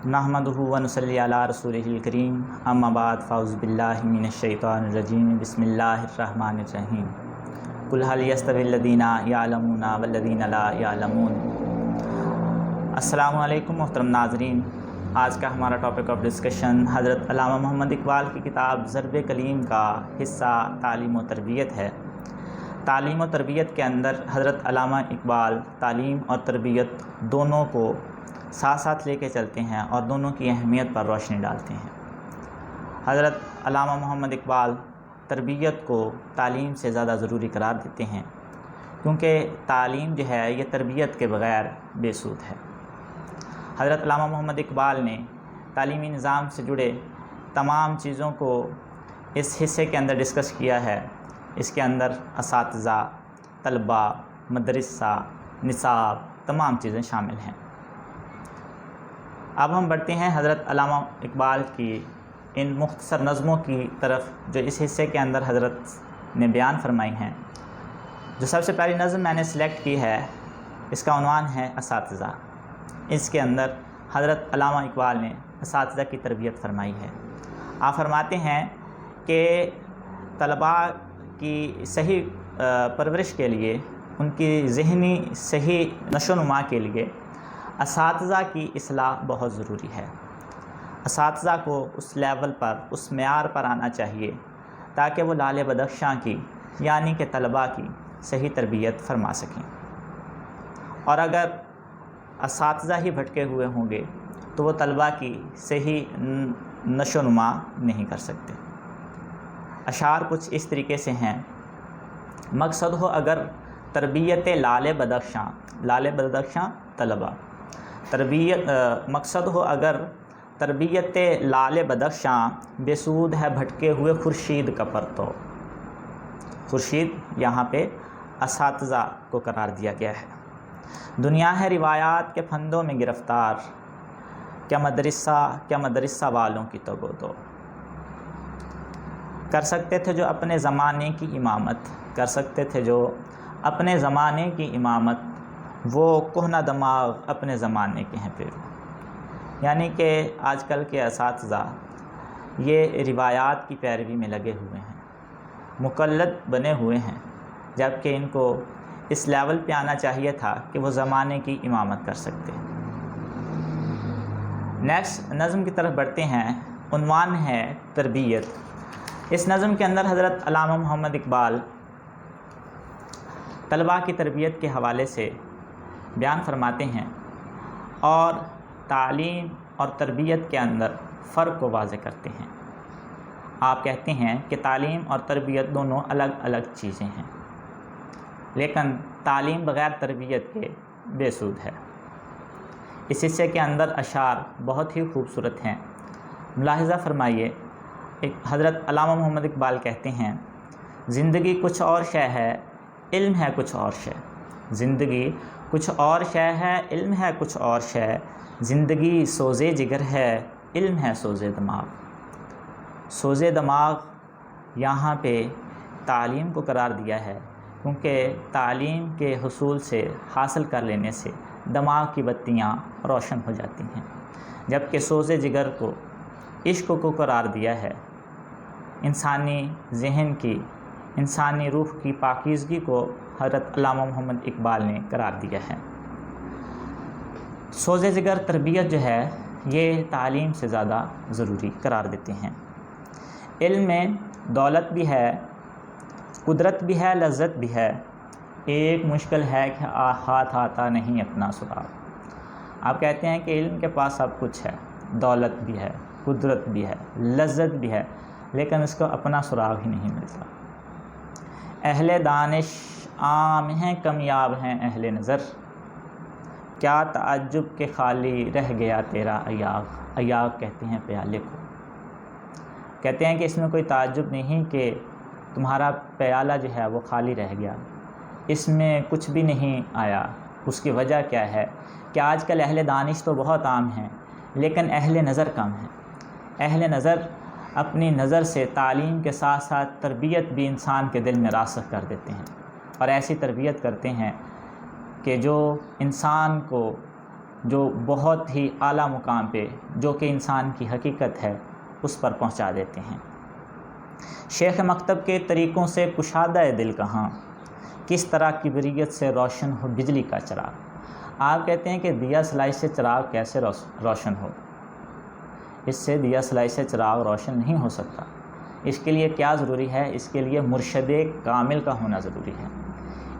نحمدہ و نصلی علی رسولہ الکریم اما بعد فاعوذ باللہ من الشیطان الرجیم بسم اللہ الرحمن الرحیم قل هل یستوی الذین یعلمون والذین لا یعلمون۔ السلام علیکم محترم ناظرین، آج کا ہمارا ٹاپک آف ڈسکشن حضرت علامہ محمد اقبال کی کتاب ضرب کلیم کا حصہ تعلیم و تربیت ہے۔ تعلیم و تربیت کے اندر حضرت علامہ اقبال تعلیم اور تربیت دونوں کو ساتھ ساتھ لے کے چلتے ہیں اور دونوں کی اہمیت پر روشنی ڈالتے ہیں۔ حضرت علامہ محمد اقبال تربیت کو تعلیم سے زیادہ ضروری قرار دیتے ہیں، کیونکہ تعلیم جو ہے یہ تربیت کے بغیر بے سود ہے۔ حضرت علامہ محمد اقبال نے تعلیمی نظام سے جڑے تمام چیزوں کو اس حصے کے اندر ڈسکس کیا ہے۔ اس کے اندر اساتذہ، طلباء، مدرسہ، نصاب، تمام چیزیں شامل ہیں۔ اب ہم بڑھتے ہیں حضرت علامہ اقبال کی ان مختصر نظموں کی طرف جو اس حصے کے اندر حضرت نے بیان فرمائی ہیں۔ جو سب سے پہلی نظم میں نے سلیکٹ کی ہے، اس کا عنوان ہے اساتذہ۔ اس کے اندر حضرت علامہ اقبال نے اساتذہ کی تربیت فرمائی ہے۔ آپ فرماتے ہیں کہ طلباء کی صحیح پرورش کے لیے، ان کی ذہنی صحیح نشو و نما کے لیے اساتذہ کی اصلاح بہت ضروری ہے۔ اساتذہ کو اس لیول پر، اس معیار پر آنا چاہیے تاکہ وہ لعل بدخشاں کی یعنی کہ طلباء کی صحیح تربیت فرما سکیں۔ اور اگر اساتذہ ہی بھٹکے ہوئے ہوں گے تو وہ طلباء کی صحیح نشو و نما نہیں کر سکتے۔ اشعار کچھ اس طریقے سے ہیں: مقصد ہو اگر تربیت لعل بدخشاں طلباء، مقصد ہو اگر تربیت لعل بدخشاں، بے سود ہے بھٹکے ہوئے خورشید کا پرتو۔ خورشید یہاں پہ اساتذہ کو قرار دیا گیا ہے۔ دنیا ہے روایات کے پھندوں میں گرفتار، کیا مدرسہ والوں کی تو گو دو۔ کر سکتے تھے جو اپنے زمانے کی امامت، وہ کہنہ دماغ اپنے زمانے کے ہیں پیرو۔ یعنی کہ آج کل کے اساتذہ یہ روایات کی پیروی میں لگے ہوئے ہیں، مقلد بنے ہوئے ہیں، جبکہ ان کو اس لیول پہ آنا چاہیے تھا کہ وہ زمانے کی امامت کر سکتے۔ نیکسٹ نظم کی طرف بڑھتے ہیں، عنوان ہے تربیت۔ اس نظم کے اندر حضرت علامہ محمد اقبال طلباء کی تربیت کے حوالے سے بیان فرماتے ہیں اور تعلیم اور تربیت کے اندر فرق کو واضح کرتے ہیں۔ آپ کہتے ہیں کہ تعلیم اور تربیت دونوں الگ الگ چیزیں ہیں، لیکن تعلیم بغیر تربیت کے بے سود ہے۔ اس حصے کے اندر اشعار بہت ہی خوبصورت ہیں، ملاحظہ فرمائیے۔ حضرت علامہ محمد اقبال کہتے ہیں، زندگی کچھ اور شے ہے، علم ہے کچھ اور شے۔ زندگی کچھ اور شے ہے، علم ہے کچھ اور شے۔ زندگی سوزے جگر ہے، علم ہے سوزے دماغ۔ سوزے دماغ یہاں پہ تعلیم کو قرار دیا ہے، کیونکہ تعلیم کے حصول سے، حاصل کر لینے سے دماغ کی بتیاں روشن ہو جاتی ہیں، جبکہ سوزے جگر کو، عشق کو قرار دیا ہے، انسانی ذہن کی، انسانی روح کی پاکیزگی کو حضرت علامہ محمد اقبال نے قرار دیا ہے۔ سوزے جگر تربیت جو ہے یہ تعلیم سے زیادہ ضروری قرار دیتے ہیں۔ علم میں دولت بھی ہے، قدرت بھی ہے، لذت بھی ہے، ایک مشکل ہے کہ ہاتھ آتا نہیں اپنا سراغ۔ آپ کہتے ہیں کہ علم کے پاس سب کچھ ہے، دولت بھی ہے، قدرت بھی ہے، لذت بھی ہے، لیکن اس کو اپنا سراغ ہی نہیں ملتا۔ اہل دانش عام ہیں، کمیاب ہیں اہل نظر، کیا تعجب کہ خالی رہ گیا تیرا ایاغ۔ ایاغ کہتے ہیں پیالے کو۔ کہتے ہیں کہ اس میں کوئی تعجب نہیں کہ تمہارا پیالہ جو ہے وہ خالی رہ گیا، اس میں کچھ بھی نہیں آیا۔ اس کی وجہ کیا ہے کہ آج کل اہل دانش تو بہت عام ہیں، لیکن اہل نظر کم ہیں۔ اہل نظر اپنی نظر سے تعلیم کے ساتھ ساتھ تربیت بھی انسان کے دل میں راسخ کر دیتے ہیں، اور ایسی تربیت کرتے ہیں کہ جو انسان کو جو بہت ہی اعلیٰ مقام پہ، جو کہ انسان کی حقیقت ہے، اس پر پہنچا دیتے ہیں۔ شیخ مکتب کے طریقوں سے کشادہ دل کہاں، کس طرح کبریت سے روشن ہو بجلی کا چراغ۔ آپ کہتے ہیں کہ دیا سلائی سے چراغ کیسے روشن ہو؟ اس سے دیا سلائی سے چراغ روشن نہیں ہو سکتا۔ اس کے لیے کیا ضروری ہے؟ اس کے لیے مرشد کامل کا ہونا ضروری ہے،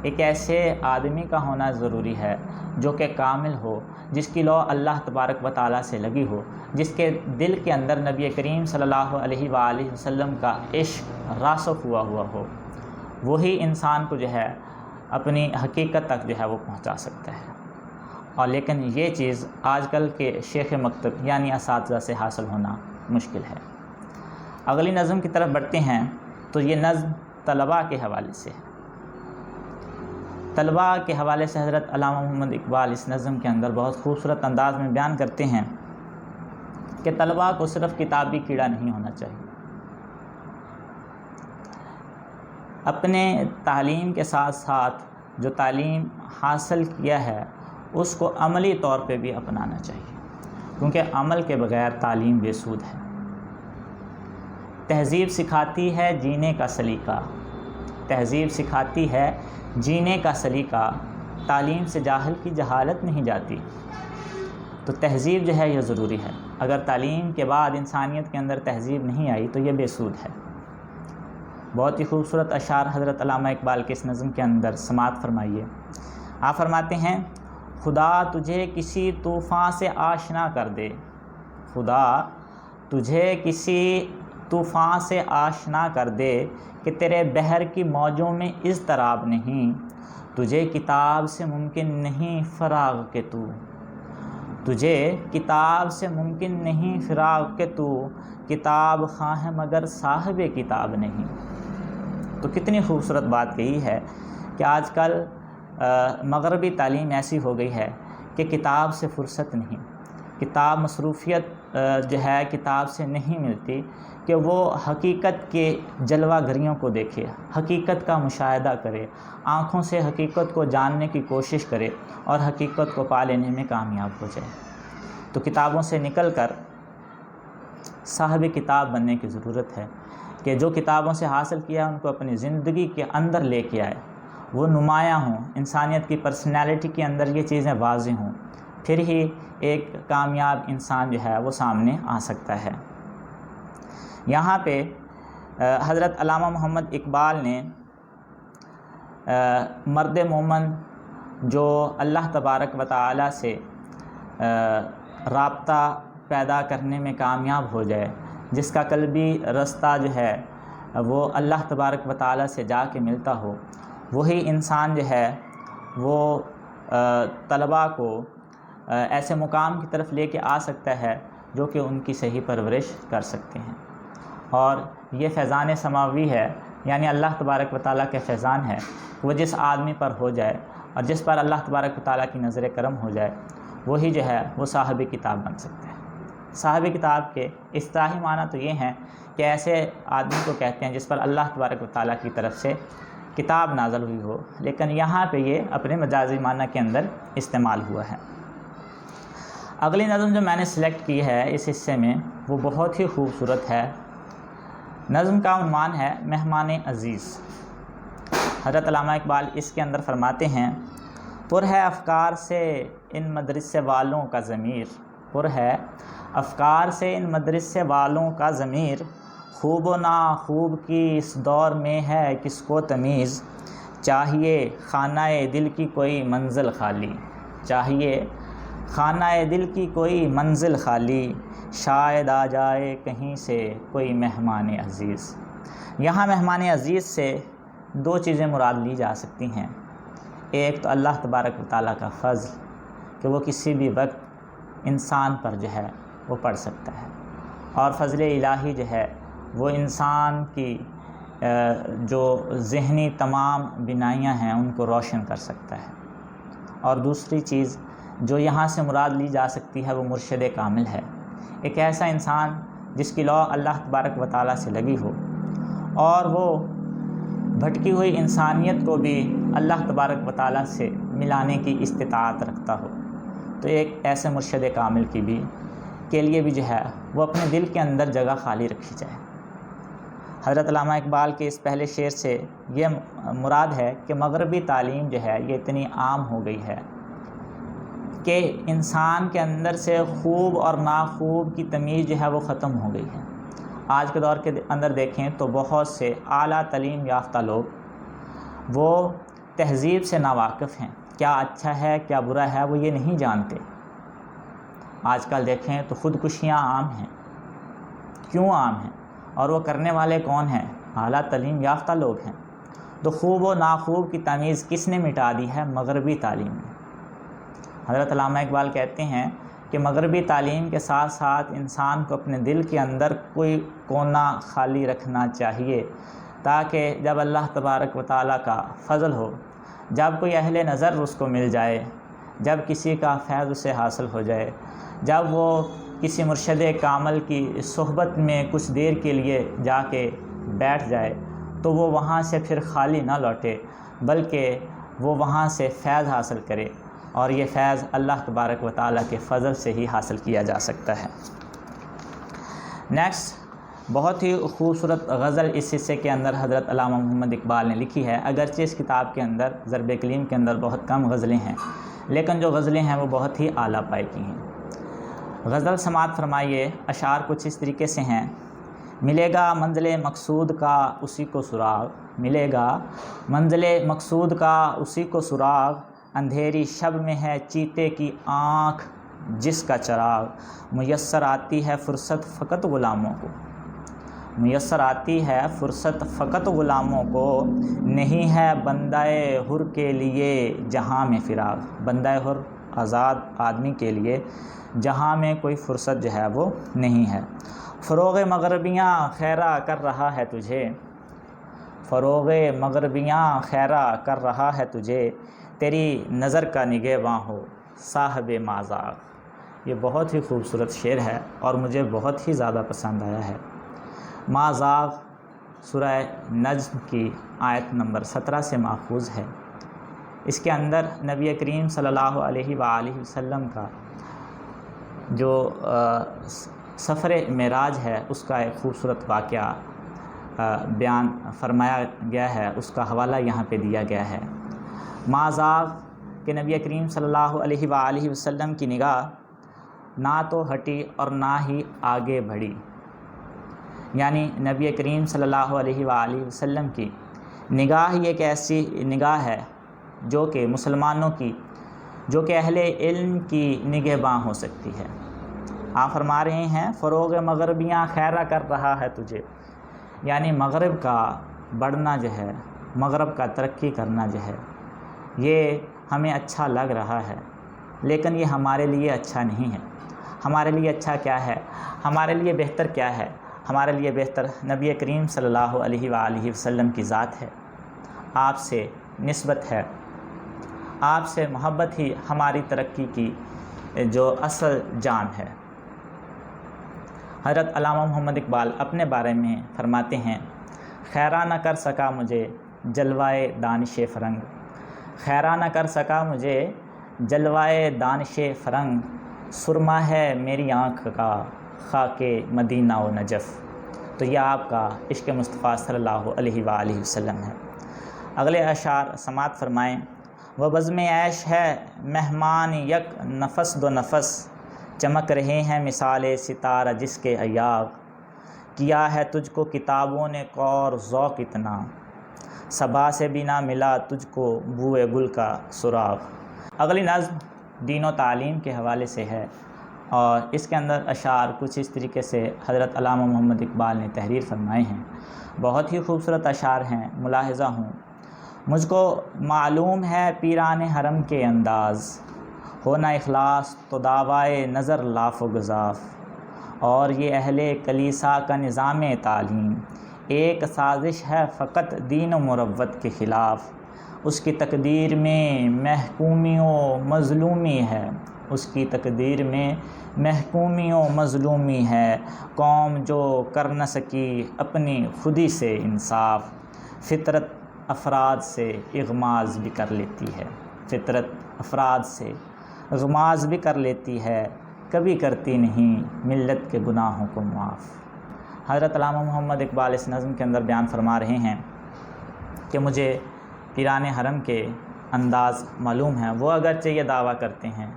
ایک ایسے آدمی کا ہونا ضروری ہے جو کہ کامل ہو، جس کی لو اللہ تبارک و تعالیٰ سے لگی ہو، جس کے دل کے اندر نبی کریم صلی اللہ علیہ وآلہ وسلم کا عشق راسخ ہوا ہو۔ وہی انسان کو جو ہے اپنی حقیقت تک جو ہے وہ پہنچا سکتا ہے۔ اور لیکن یہ چیز آج کل کے شیخ مکتب یعنی اساتذہ سے حاصل ہونا مشکل ہے۔ اگلی نظم کی طرف بڑھتے ہیں تو یہ نظم طلباء کے حوالے سے ہے۔ طلباء کے حوالے سے حضرت علامہ محمد اقبال اس نظم کے اندر بہت خوبصورت انداز میں بیان کرتے ہیں کہ طلباء کو صرف کتابی کیڑا نہیں ہونا چاہیے، اپنے تعلیم کے ساتھ ساتھ جو تعلیم حاصل کیا ہے اس کو عملی طور پہ بھی اپنانا چاہیے، کیونکہ عمل کے بغیر تعلیم بے سود ہے۔ تہذیب سکھاتی ہے جینے کا سلیقہ، تہذیب سکھاتی ہے جینے کا سلیقہ، تعلیم سے جاہل کی جہالت نہیں جاتی۔ تو تہذیب جو ہے یہ ضروری ہے، اگر تعلیم کے بعد انسانیت کے اندر تہذیب نہیں آئی تو یہ بے سود ہے۔ بہت ہی خوبصورت اشعار حضرت علامہ اقبال کے اس نظم کے اندر سماعت فرمائیے۔ آپ فرماتے ہیں، خدا تجھے کسی طوفان سے آشنا کر دے، خدا تجھے کسی طوفان سے آشنا کر دے کہ تیرے بحر کی موجوں میں اضطراب نہیں، تجھے کتاب سے ممکن نہیں فراغ کہ تو، تجھے کتاب سے ممکن نہیں فراغ کہ تو کتاب خواہ ہے مگر صاحب کتاب نہیں۔ تو کتنی خوبصورت بات کہی ہے کہ آج کل مغربی تعلیم ایسی ہو گئی ہے کہ کتاب سے فرصت نہیں، کتاب مصروفیت جو ہے کتاب سے نہیں ملتی کہ وہ حقیقت کے جلوہ گریوں کو دیکھے، حقیقت کا مشاہدہ کرے، آنکھوں سے حقیقت کو جاننے کی کوشش کرے اور حقیقت کو پا لینے میں کامیاب ہو جائے۔ تو کتابوں سے نکل کر صاحب کتاب بننے کی ضرورت ہے کہ جو کتابوں سے حاصل کیا ہے ان کو اپنی زندگی کے اندر لے کے آئے، وہ نمایاں ہوں، انسانیت کی پرسنالٹی کے اندر یہ چیزیں واضح ہوں، پھر ہی ایک کامیاب انسان جو ہے وہ سامنے آ سکتا ہے۔ یہاں پہ حضرت علامہ محمد اقبال نے مرد مومن جو اللہ تبارک و تعالیٰ سے رابطہ پیدا کرنے میں کامیاب ہو جائے، جس کا قلبی رستہ جو ہے وہ اللہ تبارک و تعالیٰ سے جا کے ملتا ہو، وہی انسان جو ہے وہ طلباء کو ایسے مقام کی طرف لے کے آ سکتا ہے جو کہ ان کی صحیح پرورش کر سکتے ہیں۔ اور یہ فیضان سماوی ہے، یعنی اللہ تبارک و تعالیٰ کے فیضان ہے، وہ جس آدمی پر ہو جائے اور جس پر اللہ تبارک و تعالیٰ کی نظر کرم ہو جائے، وہی جو ہے وہ صاحب کتاب بن سکتا ہے۔ صاحب کتاب کے اصطلاحی معنی تو یہ ہیں کہ ایسے آدمی کو کہتے ہیں جس پر اللہ تبارک و تعالیٰ کی طرف سے کتاب نازل ہوئی ہو، لیکن یہاں پہ یہ اپنے مجازی معنی کے اندر استعمال ہوا ہے۔ اگلی نظم جو میں نے سلیکٹ کی ہے اس حصے میں وہ بہت ہی خوبصورت ہے۔ نظم کا عنوان ہے مہمان عزیز۔ حضرت علامہ اقبال اس کے اندر فرماتے ہیں، پر ہے افکار سے ان مدرسے والوں کا ضمیر، پر ہے افکار سے ان مدرسے والوں کا ضمیر، خوب و ناخوب کی اس دور میں ہے کس کو تمیز، چاہیے خانہ دل کی کوئی منزل خالی، چاہیے خانہ دل کی کوئی منزل خالی، شاید آ جائے کہیں سے کوئی مہمان عزیز۔ یہاں مہمان عزیز سے دو چیزیں مراد لی جا سکتی ہیں، ایک تو اللہ تبارک و تعالیٰ کا فضل کہ وہ کسی بھی وقت انسان پر جو ہے وہ پڑ سکتا ہے، اور فضل الہی جو ہے وہ انسان کی جو ذہنی تمام بینائیاں ہیں ان کو روشن کر سکتا ہے۔ اور دوسری چیز جو یہاں سے مراد لی جا سکتی ہے وہ مرشد کامل ہے، ایک ایسا انسان جس کی لو اللہ تبارک و تعالیٰ سے لگی ہو اور وہ بھٹکی ہوئی انسانیت کو بھی اللہ تبارک و تعالیٰ سے ملانے کی استطاعت رکھتا ہو۔ تو ایک ایسے مرشد کامل کے لیے بھی جو ہے وہ اپنے دل کے اندر جگہ خالی رکھی جائے۔ حضرت علامہ اقبال کے اس پہلے شعر سے یہ مراد ہے کہ مغربی تعلیم جو ہے یہ اتنی عام ہو گئی ہے کہ انسان کے اندر سے خوب اور ناخوب کی تمیز جو ہے وہ ختم ہو گئی ہے۔ آج کے دور کے اندر دیکھیں تو بہت سے اعلیٰ تعلیم یافتہ لوگ وہ تہذیب سے ناواقف ہیں، کیا اچھا ہے کیا برا ہے وہ یہ نہیں جانتے۔ آج کل دیکھیں تو خودکشیاں عام ہیں، کیوں عام ہیں؟ اور وہ کرنے والے کون ہیں؟ اعلیٰ تعلیم یافتہ لوگ ہیں۔ تو خوب و ناخوب کی تمیز کس نے مٹا دی ہے؟ مغربی تعلیم نے۔ حضرت علامہ اقبال کہتے ہیں کہ مغربی تعلیم کے ساتھ ساتھ انسان کو اپنے دل کے اندر کوئی کونا خالی رکھنا چاہیے، تاکہ جب اللہ تبارک و تعالیٰ کا فضل ہو، جب کوئی اہل نظر اس کو مل جائے، جب کسی کا فیض اسے حاصل ہو جائے، جب وہ کسی مرشد کامل کی صحبت میں کچھ دیر کے لیے جا کے بیٹھ جائے تو وہ وہاں سے پھر خالی نہ لوٹے، بلکہ وہ وہاں سے فیض حاصل کرے، اور یہ فیض اللہ تبارک و تعالیٰ کے فضل سے ہی حاصل کیا جا سکتا ہے۔ نیکسٹ، بہت ہی خوبصورت غزل اس حصے کے اندر حضرت علامہ محمد اقبال نے لکھی ہے۔ اگرچہ اس کتاب کے اندر ضرب کلیم کے اندر بہت کم غزلیں ہیں، لیکن جو غزلیں ہیں وہ بہت ہی اعلیٰ پائے کی ہیں۔ غزل سماعت فرمائیے۔ اشعار کچھ اس طریقے سے ہیں: ملے گا منزل مقصود کا اسی کو سراغ، ملے گا منزل مقصود کا اسی کو سراغ، اندھیری شب میں ہے چیتے کی آنکھ جس کا چراغ، میسر آتی ہے فرصت فقط غلاموں کو، میسر آتی ہے فرصت فقط غلاموں کو، نہیں ہے بندہ حر کے لیے جہاں میں فراغ، بندہ حر آزاد آدمی کے لیے جہاں میں کوئی فرصت جو ہے وہ نہیں ہے۔ فروغ مغربیاں خیرہ کر رہا ہے تجھے، فروغ مغربیاں خیرہ کر رہا ہے تجھے، تیری نظر کا نگہباں ہو صاحب مازاغ۔ یہ بہت ہی خوبصورت شعر ہے اور مجھے بہت ہی زیادہ پسند آیا ہے۔ مازاغ سورہ نجم کی آیت نمبر 17 سے ماخوذ ہے۔ اس کے اندر نبی کریم صلی اللہ علیہ وآلہ وسلم کا جو سفر معراج ہے اس کا ایک خوبصورت واقعہ بیان فرمایا گیا ہے، اس کا حوالہ یہاں پہ دیا گیا ہے۔ مازاغ کہ نبی کریم صلی اللہ علیہ وآلہ وسلم کی نگاہ نہ تو ہٹی اور نہ ہی آگے بڑھی، یعنی نبی کریم صلی اللہ علیہ وآلہ وسلم کی نگاہ یہ ایک ایسی نگاہ ہے جو کہ مسلمانوں کی، جو کہ اہل علم کی نگہباں ہو سکتی ہے۔ آپ فرما رہے ہیں فروغ مغربیاں خیرہ کر رہا ہے تجھے، یعنی مغرب کا بڑھنا جو ہے، مغرب کا ترقی کرنا جو ہے، یہ ہمیں اچھا لگ رہا ہے، لیکن یہ ہمارے لیے اچھا نہیں ہے۔ ہمارے لیے اچھا کیا ہے؟ ہمارے لیے بہتر کیا ہے؟ ہمارے لیے بہتر نبی کریم صلی اللہ علیہ وآلہ وسلم کی ذات ہے، آپ سے نسبت ہے، آپ سے محبت ہی ہماری ترقی کی جو اصل جان ہے۔ حضرت علامہ محمد اقبال اپنے بارے میں فرماتے ہیں: خیرہ نہ کر سکا مجھے جلوائے دانش فرنگ، خیرہ نہ کر سکا مجھے جلوائے دانش فرنگ، سرما ہے میری آنکھ کا خاک مدینہ و نجف۔ تو یہ آپ کا عشق مصطفیٰ صلی اللہ علیہ وآلہ وسلم ہے۔ اگلے اشعار سماعت فرمائیں: وہ بزم عیش ہے مہمان یک نفس دو نفس، چمک رہے ہیں مثال ستارہ جس کے ایاغ، کیا ہے تجھ کو کتابوں نے کور ذوق اتنا، صبا سے بھی نہ ملا تجھ کو بوئے گل کا سراغ۔ اگلی نظم دین و تعلیم کے حوالے سے ہے اور اس کے اندر اشعار کچھ اس طریقے سے حضرت علامہ محمد اقبال نے تحریر فرمائے ہیں۔ بہت ہی خوبصورت اشعار ہیں، ملاحظہ ہوں: مجھ کو معلوم ہے پیران حرم کے انداز، ہونا اخلاص تو دعوائے نظر لاف و گزاف، اور یہ اہل کلیسا کا نظام تعلیم ایک سازش ہے فقط دین و مروت کے خلاف، اس کی تقدیر میں محکومی و مظلومی ہے، اس کی تقدیر میں محکومی و مظلومی ہے، قوم جو کر نہ سکی اپنی خودی سے انصاف، فطرت افراد سے اغماز بھی کر لیتی ہے، فطرت افراد سے غماز بھی کر لیتی ہے، کبھی کرتی نہیں ملت کے گناہوں کو معاف۔ حضرت علامہ محمد اقبال اس نظم کے اندر بیان فرما رہے ہیں کہ مجھے پیران حرم کے انداز معلوم ہے۔ وہ اگرچہ یہ دعویٰ کرتے ہیں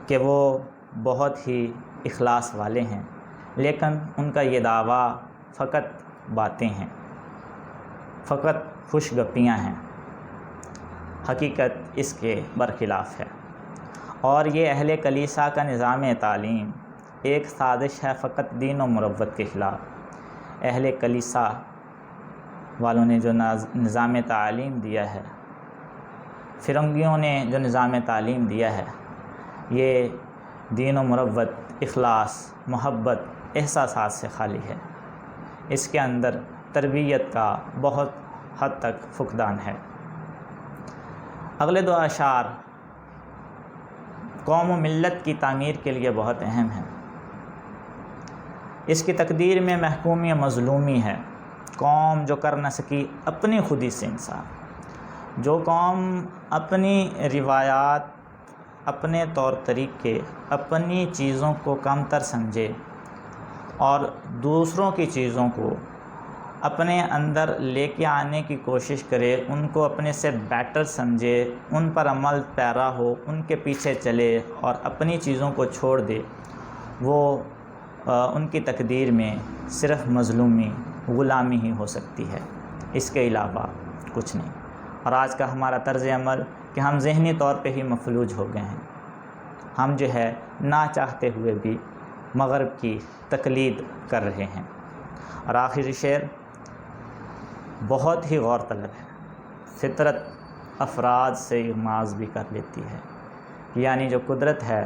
کہ وہ بہت ہی اخلاص والے ہیں، لیکن ان کا یہ دعویٰ فقط باتیں ہیں، فقط خوش گپیاں ہیں، حقیقت اس کے برخلاف ہے۔ اور یہ اہل کلیسا کا نظام تعلیم ایک سازش ہے فقط دین و مروت کے خلاف۔ اہل کلیسا والوں نے جو نظام تعلیم دیا ہے، فرنگیوں نے جو نظام تعلیم دیا ہے، یہ دین و مروت، اخلاص، محبت، احساسات سے خالی ہے۔ اس کے اندر تربیت کا بہت حد تک فقدان ہے۔ اگلے دو اشعار قوم و ملت کی تعمیر کے لیے بہت اہم ہیں۔ اس کی تقدیر میں محکومی مظلومی ہے۔ قوم جو کر نہ سکی اپنی خودی سے انصاف، جو قوم اپنی روایات، اپنے طور طریقے، اپنی چیزوں کو کم تر سمجھے اور دوسروں کی چیزوں کو اپنے اندر لے کے آنے کی کوشش کرے، ان کو اپنے سے بیٹر سمجھے، ان پر عمل پیرا ہو، ان کے پیچھے چلے اور اپنی چیزوں کو چھوڑ دے، وہ ان کی تقدیر میں صرف مظلومی، غلامی ہی ہو سکتی ہے، اس کے علاوہ کچھ نہیں۔ اور آج کا ہمارا طرز عمل کہ ہم ذہنی طور پہ ہی مفلوج ہو گئے ہیں۔ ہم جو ہے نہ چاہتے ہوئے بھی مغرب کی تقلید کر رہے ہیں۔ اور آخری شعر بہت ہی غور طلب ہے۔ فطرت افراد سے غماز بھی کر لیتی ہے، یعنی جو قدرت ہے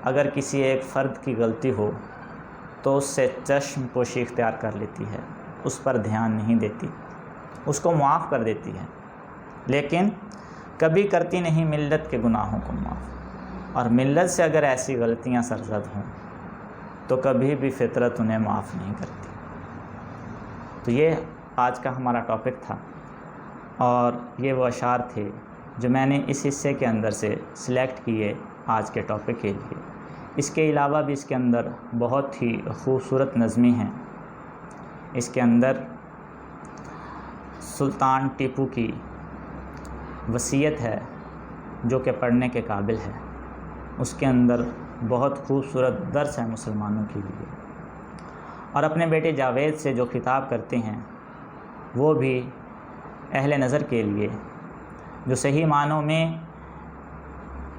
اگر کسی ایک فرد کی غلطی ہو تو اس سے چشم پوشی اختیار کر لیتی ہے، اس پر دھیان نہیں دیتی، اس کو معاف کر دیتی ہے، لیکن کبھی کرتی نہیں ملت کے گناہوں کو معاف۔ اور ملت سے اگر ایسی غلطیاں سرزد ہوں تو کبھی بھی فطرت انہیں معاف نہیں کرتی۔ تو یہ آج کا ہمارا ٹاپک تھا، اور یہ وہ اشعار تھے جو میں نے اس حصے کے اندر سے سلیکٹ کیے آج کے ٹاپک کے لیے۔ اس کے علاوہ بھی اس کے اندر بہت ہی خوبصورت نظمیں ہیں۔ اس کے اندر سلطان ٹیپو کی وصیت ہے جو کہ پڑھنے کے قابل ہے۔ اس کے اندر بہت خوبصورت درس ہے مسلمانوں کے لیے۔ اور اپنے بیٹے جاوید سے جو خطاب کرتے ہیں وہ بھی اہل نظر کے لیے، جو صحیح معنوں میں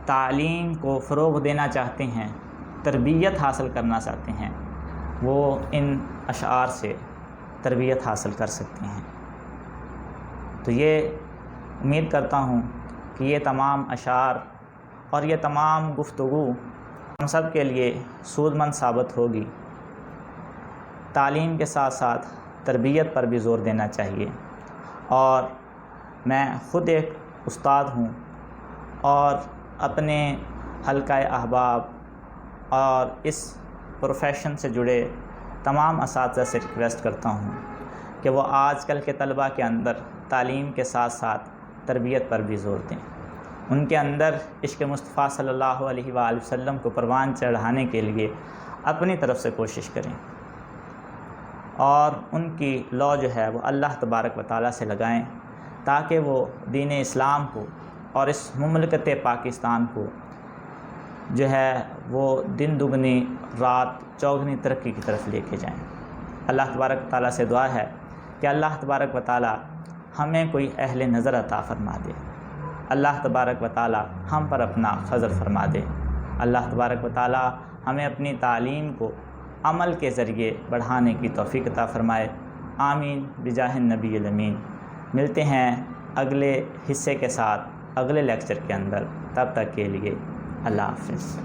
تعلیم کو فروغ دینا چاہتے ہیں، تربیت حاصل کرنا چاہتے ہیں، وہ ان اشعار سے تربیت حاصل کر سکتے ہیں۔ تو یہ امید کرتا ہوں کہ یہ تمام اشعار اور یہ تمام گفتگو ہم سب کے لیے سود مند ثابت ہوگی۔ تعلیم کے ساتھ ساتھ تربیت پر بھی زور دینا چاہیے۔ اور میں خود ایک استاد ہوں اور اپنے حلقہ احباب اور اس پروفیشن سے جڑے تمام اساتذہ سے ریکویسٹ کرتا ہوں کہ وہ آج کل کے طلباء کے اندر تعلیم کے ساتھ ساتھ تربیت پر بھی زور دیں، ان کے اندر عشق مصطفیٰ صلی اللہ علیہ وآلہ وسلم کو پروان چڑھانے کے لیے اپنی طرف سے کوشش کریں، اور ان کی لو جو ہے وہ اللہ تبارک و تعالیٰ سے لگائیں، تاکہ وہ دین اسلام کو اور اس مملکت پاکستان کو جو ہے وہ دن دگنی رات چوگنی ترقی کی طرف لے کے جائیں۔ اللہ تبارک و تعالیٰ سے دعا ہے کہ اللہ تبارک و تعالیٰ ہمیں کوئی اہل نظر عطا فرما دے، اللہ تبارک و تعالیٰ ہم پر اپنا فضل فرما دے، اللہ تبارک و تعالیٰ ہمیں اپنی تعلیم کو عمل کے ذریعے بڑھانے کی توفیق عطا فرمائے۔ آمین بجاہ النبی الامین۔ ملتے ہیں اگلے حصے کے ساتھ اگلے لیکچر کے اندر، تب تک کے لیے اللہ حافظ۔